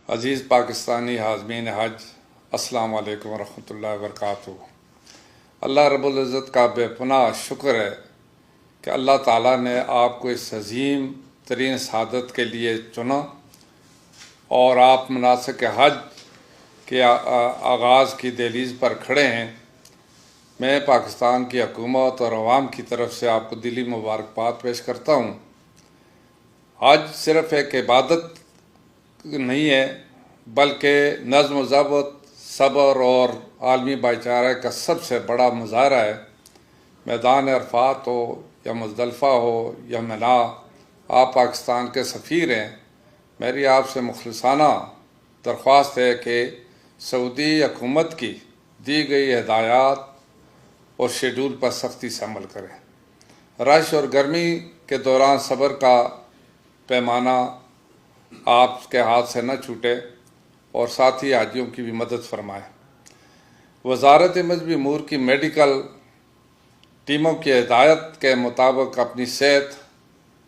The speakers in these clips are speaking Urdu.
عزیز پاکستانی حاضمین حج، السلام علیکم ورحمۃ اللہ وبرکاتہ۔ اللہ رب العزت کا بے پناہ شکر ہے کہ اللہ تعالیٰ نے آپ کو اس عظیم ترین سعادت کے لیے چنا اور آپ مناسک حج کے آغاز کی دہلیز پر کھڑے ہیں۔ میں پاکستان کی حکومت اور عوام کی طرف سے آپ کو دلی مبارکباد پیش کرتا ہوں۔ حج صرف ایک عبادت نہیں ہے بلکہ نظم و ضبط، صبر اور عالمی بھائی چارے کا سب سے بڑا مظاہرہ ہے۔ میدان عرفات ہو یا مزدلفہ ہو یا منا، آپ پاکستان کے سفیر ہیں۔ میری آپ سے مخلصانہ درخواست ہے کہ سعودی حکومت کی دی گئی ہدایات اور شیڈول پر سختی سے عمل کریں۔ رش اور گرمی کے دوران صبر کا پیمانہ آپ کے ہاتھ سے نہ چھوٹے اور ساتھی حاجیوں کی بھی مدد فرمائیں۔ وزارت مذہبی امور کی میڈیکل ٹیموں کی ہدایت کے مطابق اپنی صحت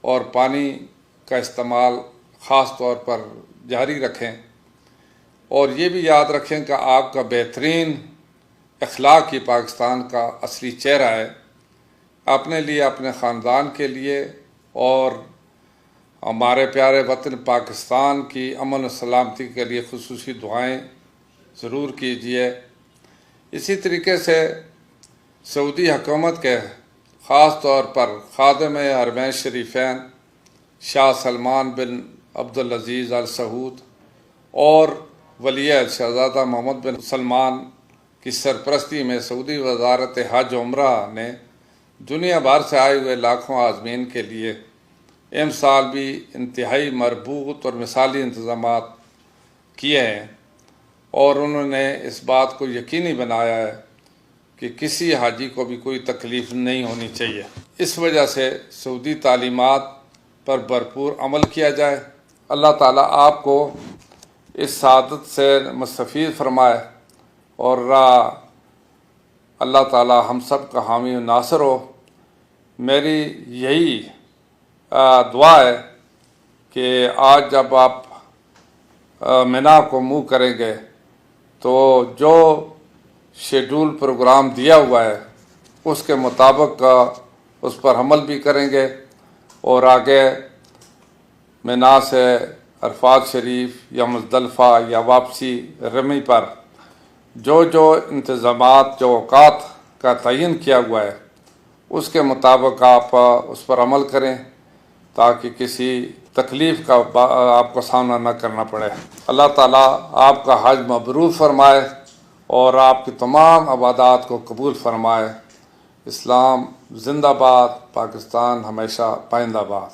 اور پانی کا استعمال خاص طور پر جاری رکھیں، اور یہ بھی یاد رکھیں کہ آپ کا بہترین اخلاق ہی پاکستان کا اصلی چہرہ ہے۔ اپنے لیے، اپنے خاندان کے لیے اور ہمارے پیارے وطن پاکستان کی امن و سلامتی کے لیے خصوصی دعائیں ضرور کیجیے۔ اسی طریقے سے سعودی حکومت کے خاص طور پر خادم حرمین شریفین شاہ سلمان بن عبدالعزیز آل سعود اور ولی عہد شہزادہ محمد بن سلمان کی سرپرستی میں سعودی وزارت حج و عمرہ نے دنیا بھر سے آئے ہوئے لاکھوں عازمین کے لیے امسال بھی انتہائی مربوط اور مثالی انتظامات کیے ہیں، اور انہوں نے اس بات کو یقینی بنایا ہے کہ کسی حاجی کو بھی کوئی تکلیف نہیں ہونی چاہیے۔ اس وجہ سے سعودی تعلیمات پر بھرپور عمل کیا جائے۔ اللہ تعالیٰ آپ کو اس سعادت سے مستفید فرمائے اور اللہ تعالیٰ ہم سب کا حامی و ناصر ہو۔ میری یہی دعا ہے کہ آج جب آپ منا کو منہ کریں گے تو جو شیڈول پروگرام دیا ہوا ہے اس کے مطابق اس پر عمل بھی کریں گے، اور آگے منا سے عرفات شریف یا مزدلفہ یا واپسی رمی پر جو انتظامات، جو اوقات کا تعین کیا ہوا ہے اس کے مطابق آپ اس پر عمل کریں تاکہ کسی تکلیف کا آپ کو سامنا نہ کرنا پڑے۔ اللہ تعالیٰ آپ کا حج مبرور فرمائے اور آپ کی تمام عبادات کو قبول فرمائے۔ اسلام زندہ باد، پاکستان ہمیشہ پائندہ باد۔